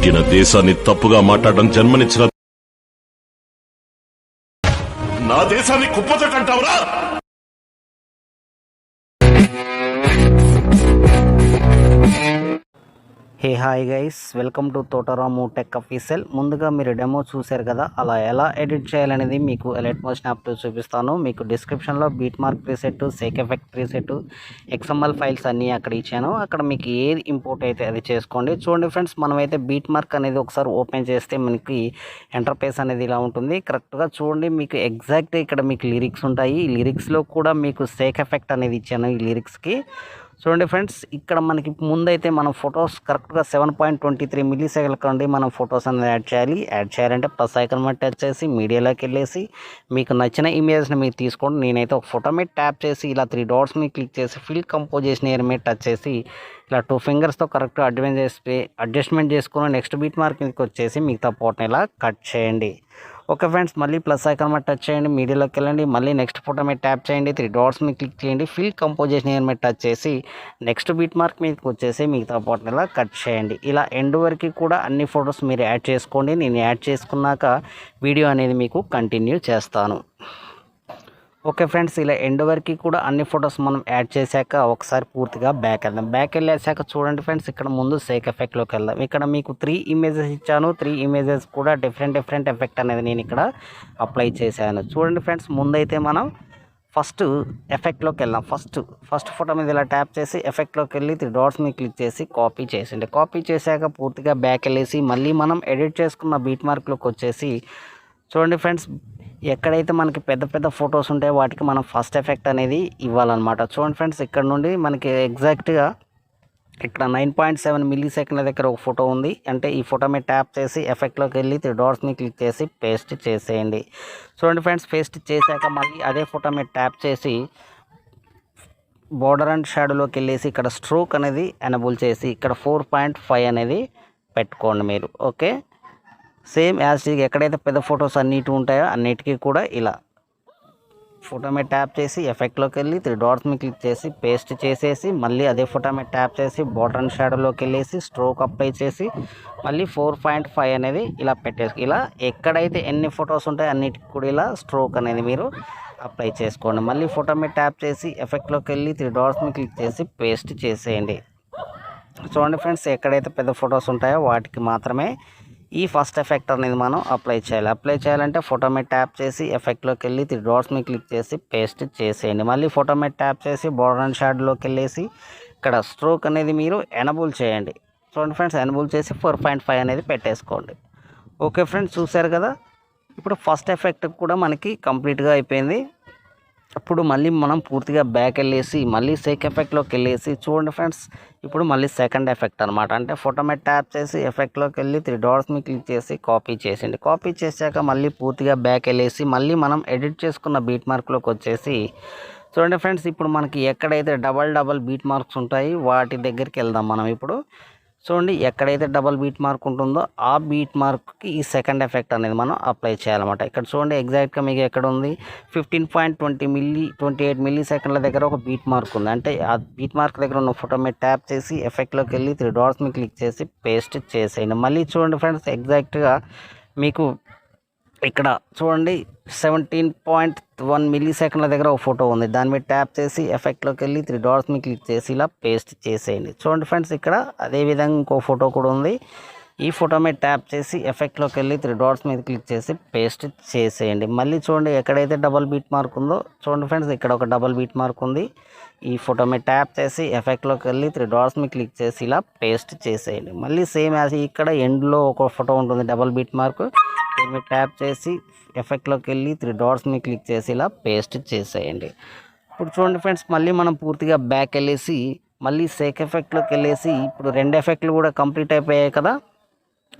పుట్టిన దేశాన్ని తప్పుగా మాట్లాడడం జన్మనిచ్చిన నా దేశాన్ని కుప్పతోటంటావురా? Hey hi guys, welcome to Thota Ramu tech official. ముందుగా మీరు డెమో చూశారు కదా, అలా ఎలా ఎడిట్ చేయాలనేది మీకు AlightMotion యాప్తో చూపిస్తాను. మీకు డిస్క్రిప్షన్లో beat mark preset, sake effect preset, XML files అన్నీ అక్కడ ఇచ్చాను. అక్కడ మీకు ఏది ఇంపోర్ట్ అయితే అది చేసుకోండి. చూడండి ఫ్రెండ్స్, మనమైతే బీట్ మార్క్ అనేది ఒకసారి ఓపెన్ చేస్తే మనకి ఇంటర్ఫేస్ అనేది ఇలా ఉంటుంది. కరెక్ట్గా చూడండి, మీకు ఎగ్జాక్ట్ ఇక్కడ మీకు లిరిక్స్ ఉంటాయి. ఈ లిరిక్స్లో కూడా మీకు సేక్ ఎఫెక్ట్ అనేది ఇచ్చాను. ఈ లిరిక్స్కి చూడండి ఫ్రెండ్స్, ఇక్కడ మనకి ముందైతే మనం ఫొటోస్ కరెక్ట్గా 7.23 మిల్లీ సెకండ్ల నుండి మనం ఫొటోస్ అనేది యాడ్ చేయాలి. యాడ్ చేయాలంటే ప్లస్ ఐకాన్ మీద టచ్ చేసి మీడియాలోకి వెళ్ళేసి మీకు నచ్చిన ఇమేజ్ని మీరు తీసుకోండి. నేనైతే ఒక ఫోటో మీద ట్యాప్ చేసి ఇలా 3 డాట్స్ మీద క్లిక్ చేసి ఫిల్ కంపోజిషన్ ఏరియా మీద టచ్ చేసి ఇలా 2 ఫింగర్స్తో కరెక్ట్గా అడ్జస్ట్మెంట్ చేసుకుని నెక్స్ట్ బీట్ మార్క్ మీదకి వచ్చేసి మిగతా పోర్ట్ని ఇలా కట్ చేయండి. ఓకే ఫ్రెండ్స్, మళ్ళీ ప్లస్ ఐకాన్ మీద టచ్ చేయండి, మీడియాలోకి వెళ్ళండి, మళ్ళీ నెక్స్ట్ ఫోటో మీద ట్యాప్ చేయండి, 3 డాట్స్ మీద క్లిక్ చేయండి, ఫిల్ కంపోజిషన్ ఏరియా మీద టచ్ చేసి నెక్స్ట్ బీట్ మార్క్ మీదకి వచ్చేసి మిగతా పోర్ట్ని ఇలా కట్ చేయండి. ఇలా ఎండ్ వరకు కూడా అన్ని ఫొటోస్ మీరు యాడ్ చేసుకోండి. నేను యాడ్ చేసుకున్నాక వీడియో అనేది మీకు కంటిన్యూ చేస్తాను. ఓకే ఫ్రెండ్స్, ఇలా ఎండ్ వరకు కూడా అన్ని ఫొటోస్ మనం యాడ్ చేశాక ఒకసారి పూర్తిగా బ్యాక్ వెళ్దాం. బ్యాక్ వెళ్ళేసాక చూడండి ఫ్రెండ్స్, ఇక్కడ ముందు సేక్ ఎఫెక్ట్లోకి వెళ్దాం. ఇక్కడ మీకు 3 ఇమేజెస్ ఇచ్చాను. 3 ఇమేజెస్ కూడా డిఫరెంట్ ఎఫెక్ట్ అనేది నేను ఇక్కడ అప్లై చేశాను. చూడండి ఫ్రెండ్స్, ముందైతే మనం ఫస్ట్ ఎఫెక్ట్లోకి వెళ్దాం. ఫస్ట్ ఫోటో మీద ఇలా ట్యాప్ చేసి ఎఫెక్ట్లోకి వెళ్ళి 3 డాట్స్ మీద క్లిక్ చేసి కాపీ చేసిండి. కాపీ చేశాక పూర్తిగా బ్యాక్ వెళ్ళేసి మళ్ళీ మనం ఎడిట్ చేసుకున్న బీట్ మార్క్లోకి వచ్చేసి చూడండి ఫ్రెండ్స్, ఎక్కడైతే మనకి పెద్ద ఫొటోస్ ఉంటాయో వాటికి మనం ఫస్ట్ ఎఫెక్ట్ అనేది ఇవ్వాలన్నమాట. చూడండి ఫ్రెండ్స్, ఇక్కడ నుండి మనకి ఎగ్జాక్ట్గా ఇక్కడ 9.7 మిల్లీ సెకండ్ల దగ్గర ఒక ఫోటో ఉంది. అంటే ఈ ఫోటో మీద ట్యాప్ చేసి ఎఫెక్ట్లోకి వెళ్ళి 3 డాట్స్ని క్లిక్ చేసి పేస్ట్ చేసేయండి. చూడండి ఫ్రెండ్స్, పేస్ట్ చేశాక మళ్ళీ అదే ఫోటో మీద ట్యాప్ చేసి బోర్డర్ అండ్ షాడోలోకి వెళ్ళేసి ఇక్కడ స్ట్రోక్ అనేది ఎనబుల్ చేసి ఇక్కడ 4.5 అనేది పెట్టుకోండి మీరు. ఓకే, సేమ్ యాజ్ ఎక్కడైతే పెద్ద ఫొటోస్ అన్నిటి ఉంటాయో అన్నిటికీ కూడా ఇలా ఫోటో మీద ట్యాప్ చేసి ఎఫెక్ట్లోకి వెళ్ళి 3 డాట్స్ మీద క్లిక్ చేసి పేస్ట్ చేసేసి మళ్ళీ అదే ఫోటో మీద ట్యాప్ చేసి బోర్డర్ అండ్ షాడోలోకి వెళ్ళేసి స్ట్రోక్ అప్లై చేసి మళ్ళీ 4.5 అనేది ఇలా పెట్టేసి ఇలా ఎక్కడైతే ఎన్ని ఫొటోస్ ఉంటాయో అన్నిటికి కూడా ఇలా స్ట్రోక్ అనేది మీరు అప్లై చేసుకోండి. మళ్ళీ ఫోటో మీద ట్యాప్ చేసి ఎఫెక్ట్లోకి వెళ్ళి 3 డాట్స్ మీద క్లిక్ చేసి పేస్ట్ చేసేయండి. చూడండి ఫ్రెండ్స్, ఎక్కడైతే పెద్ద ఫొటోస్ ఉంటాయో వాటికి మాత్రమే ఈ ఫస్ట్ ఎఫెక్ట్ అనేది మనం అప్లై చేయాలి. అప్లై చేయాలంటే ఫోటో మీద ట్యాప్ చేసి ఎఫెక్ట్లోకి వెళ్ళి 3 డాట్స్ మీద క్లిక్ చేసి పేస్ట్ చేసేయండి. మళ్ళీ ఫోటో మీద ట్యాప్ చేసి బోర్డర్ అండ్ షాడోలోకి వెళ్ళేసి ఇక్కడ స్ట్రోక్ అనేది మీరు ఎనబుల్ చేయండి. చూడండి ఫ్రెండ్స్, ఎనబుల్ చేసి 4.5 అనేది పెట్టేసుకోండి. ఓకే ఫ్రెండ్స్, చూసారు కదా, ఇప్పుడు ఫస్ట్ ఎఫెక్ట్ కూడా మనకి కంప్లీట్గా అయిపోయింది. ఇప్పుడు మళ్ళీ మనం పూర్తిగా బ్యాక్ వెళ్ళేసి మళ్ళీ సేక్ ఎఫెక్ట్లోకి వెళ్ళేసి చూడండి ఫ్రెండ్స్, ఇప్పుడు మళ్ళీ సెకండ్ ఎఫెక్ట్ అనమాట. అంటే ఫోటో మీద ట్యాప్ చేసి ఎఫెక్ట్లోకి వెళ్ళి 3 డాట్స్ మీద క్లిక్ చేసి కాపీ చేసేయండి. కాపీ చేశాక మళ్ళీ పూర్తిగా బ్యాక్ వెళ్ళేసి మళ్ళీ మనం ఎడిట్ చేసుకున్న బీట్ మార్క్లోకి వచ్చేసి చూడండి ఫ్రెండ్స్, ఇప్పుడు మనకి ఎక్కడైతే డబల్ బీట్ మార్క్స్ ఉంటాయి వాటి దగ్గరికి వెళ్దాం మనం. ఇప్పుడు చూడండి, ఎక్కడైతే డబల్ బీట్ మార్క్ ఉంటుందో ఆ బీట్ మార్క్కి ఈ సెకండ్ ఎఫెక్ట్ అనేది మనం అప్లై చేయాలన్నమాట. ఇక్కడ చూడండి, ఎగ్జాక్ట్గా మీకు ఎక్కడ ఉంది 15.28 మిల్లీ సెకండ్ల దగ్గర ఒక బీట్ మార్క్ ఉంది. అంటే ఆ బీట్ మార్క్ దగ్గర ఉన్న ఫోటో మీద ట్యాప్ చేసి ఎఫెక్ట్లోకి వెళ్ళి 3 డాట్స్ మీద క్లిక్ చేసి పేస్ట్ చేసేయండి. మళ్ళీ చూడండి ఫ్రెండ్స్, ఎగ్జాక్ట్గా మీకు ఇక్కడ చూడండి 17.1 మిల్లీ సెకండ్ల దగ్గర ఒక ఫోటో ఉంది. దాని మీద ట్యాప్ చేసి ఎఫెక్ట్లోకి వెళ్ళి 3 డాట్స్ మీద క్లిక్ చేసి ఇలా పేస్ట్ చేసేయండి. చూడండి ఫ్రెండ్స్, ఇక్కడ అదేవిధంగా ఇంకో ఫోటో కూడా ఉంది. ఈ ఫోటో మీద ట్యాప్ చేసి ఎఫెక్ట్లోకి వెళ్ళి 3 డాట్స్ మీద క్లిక్ చేసి పేస్ట్ చేసేయండి. మళ్ళీ చూడండి, ఎక్కడైతే డబల్ బీట్ మార్క్ ఉందో చూడండి ఫ్రెండ్స్, ఇక్కడ ఒక డబల్ బీట్ మార్క్ ఉంది. ఈ ఫోటో మీద ట్యాప్ చేసి ఎఫెక్ట్లోకి వెళ్ళి 3 డాట్స్ మీద క్లిక్ చేసి ఇలా పేస్ట్ చేసేయండి. మళ్ళీ సేమ్ యాజ్ ఇక్కడ ఎండ్లో ఒక ఫోటో ఉంటుంది డబల్ బీట్ మార్క్. దీని మీద ట్యాప్ చేసి ఎఫెక్ట్లోకి వెళ్ళి 3 డాట్స్ మీద క్లిక్ చేసి ఇలా పేస్ట్ చేసేయండి. ఇప్పుడు చూడండి ఫ్రెండ్స్, మళ్ళీ మనం పూర్తిగా బ్యాక్ వెళ్ళేసి మళ్ళీ సేక్ ఎఫెక్ట్లోకి వెళ్ళేసి ఇప్పుడు 2 ఎఫెక్ట్లు కూడా కంప్లీట్ అయిపోయాయి కదా.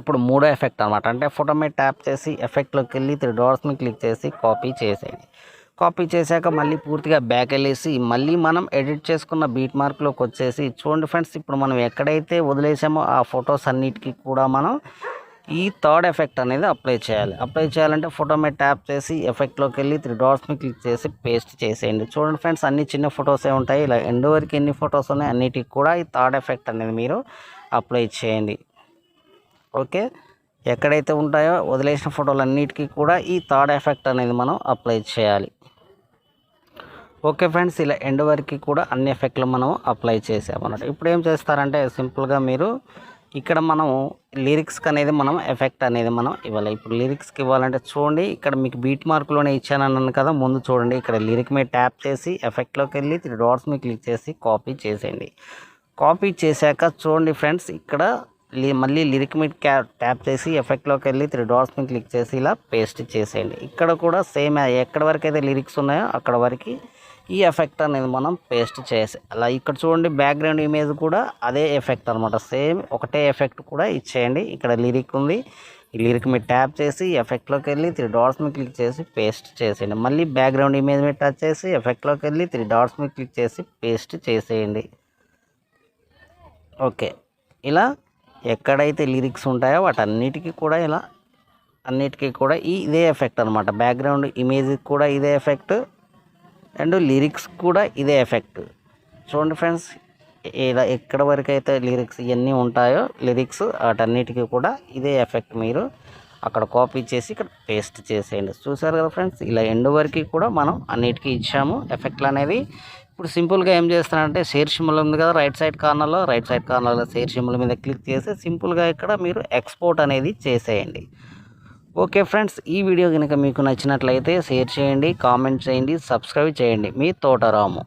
ఇప్పుడు 3వ ఎఫెక్ట్ అనమాట. అంటే ఫోటో మీద ట్యాప్ చేసి ఎఫెక్ట్లోకి వెళ్ళి 3 డాట్స్ మీద క్లిక్ చేసి కాపీ చేసేయండి. కాపీ చేశాక మళ్ళీ పూర్తిగా బ్యాక్ వెళ్ళేసి మళ్ళీ మనం ఎడిట్ చేసుకున్న బీట్ మార్క్లోకి వచ్చేసి చూడండి ఫ్రెండ్స్, ఇప్పుడు మనం ఎక్కడైతే వదిలేసామో ఆ ఫొటోస్ అన్నిటికీ కూడా మనం ఈ థర్డ్ ఎఫెక్ట్ అనేది అప్లై చేయాలి. అప్లై చేయాలంటే ఫోటో మీద ట్యాప్ చేసి ఎఫెక్ట్లోకి వెళ్ళి 3 డాట్స్ మీద క్లిక్ చేసి పేస్ట్ చేసేయండి. చూడండి ఫ్రెండ్స్, అన్ని చిన్న ఫొటోసే ఉంటాయి. ఇలా ఎండ్ వరకు ఎన్ని ఫొటోస్ ఉన్నాయి అన్నిటికి కూడా ఈ థర్డ్ ఎఫెక్ట్ అనేది మీరు అప్లై చేయండి. ఓకే, ఎక్కడైతే ఉంటాయో వదిలేసిన ఫోటోలన్నిటికీ కూడా ఈ థర్డ్ ఎఫెక్ట్ అనేది మనం అప్లై చేయాలి. ఓకే ఫ్రెండ్స్, ఇలా ఎండ్ వరకు కూడా అన్ని ఎఫెక్ట్లు మనం అప్లై చేసామన్నమాట. ఇప్పుడు ఏం చేస్తారంటే సింపుల్గా మీరు ఇక్కడ మనం లిరిక్స్కి అనేది మనం ఎఫెక్ట్ అనేది మనం ఇవ్వాలి. ఇప్పుడు లిరిక్స్కి ఇవ్వాలంటే చూడండి, ఇక్కడ మీకు బీట్ మార్క్లోనే ఇచ్చానన్నాను కదా, ముందు చూడండి ఇక్కడ లిరిక్ మీద ట్యాప్ చేసి ఎఫెక్ట్లోకి వెళ్ళి 3 డాట్స్ మీద క్లిక్ చేసి కాపీ చేసేయండి. కాపీ చేశాక చూడండి ఫ్రెండ్స్, ఇక్కడ మళ్ళీ లిరిక్ మీద ట్యాప్ చేసి ఎఫెక్ట్లోకి వెళ్ళి 3 డాట్స్ మీద క్లిక్ చేసి ఇలా పేస్ట్ చేసేయండి. ఇక్కడ కూడా సేమ్ ఎక్కడ వరకు అయితే లిరిక్స్ ఉన్నాయో అక్కడ వరకు ఈ ఎఫెక్ట్ అనేది మనం పేస్ట్ చేసి అలా ఇక్కడ చూడండి బ్యాక్గ్రౌండ్ ఇమేజ్ కూడా అదే ఎఫెక్ట్ అనమాట, సేమ్ ఒకటే ఎఫెక్ట్ కూడా ఇచ్చేయండి. ఇక్కడ లిరిక్ ఉంది, ఈ లిరిక్ మీద ట్యాప్ చేసి ఎఫెక్ట్లోకి వెళ్ళి 3 డాట్స్ మీద క్లిక్ చేసి పేస్ట్ చేసేయండి. మళ్ళీ బ్యాక్గ్రౌండ్ ఇమేజ్ మీద టచ్ చేసి ఎఫెక్ట్లోకి వెళ్ళి 3 డాట్స్ మీద క్లిక్ చేసి పేస్ట్ చేసేయండి. ఓకే, ఇలా ఎక్కడైతే లిరిక్స్ ఉంటాయో వాటన్నిటికీ కూడా ఇలా అన్నిటికీ కూడా ఇదే ఎఫెక్ట్ అనమాట. బ్యాక్గ్రౌండ్ ఇమేజ్కి కూడా ఇదే ఎఫెక్ట్ అండ్ లిరిక్స్ కూడా ఇదే ఎఫెక్ట్. చూడండి ఫ్రెండ్స్, ఇలా ఎక్కడ వరకు అయితే లిరిక్స్ ఇవన్నీ ఉంటాయో లిరిక్స్ వాటన్నిటికీ కూడా ఇదే ఎఫెక్ట్ మీరు అక్కడ కాపీ చేసి ఇక్కడ పేస్ట్ చేసేయండి. చూసారు కదా ఫ్రెండ్స్, ఇలా ఎండ్ వరకు కూడా మనం అన్నిటికీ ఇచ్చాము ఎఫెక్ట్లు అనేది. ఇప్పుడు సింపుల్గా ఏం చేస్తానంటే షేర్ సింబల్ ఉంది కదా రైట్ సైడ్ కార్నర్లో షేర్ సింబల్ మీద క్లిక్ చేసి సింపుల్గా ఇక్కడ మీరు ఎక్స్పోర్ట్ అనేది చేసేయండి. ఓకే ఫ్రెండ్స్, ఈ వీడియో కనుక మీకు నచ్చినట్లయితే షేర్ చేయండి, కామెంట్ చేయండి, సబ్స్క్రైబ్ చేయండి. మీ తోట రాము.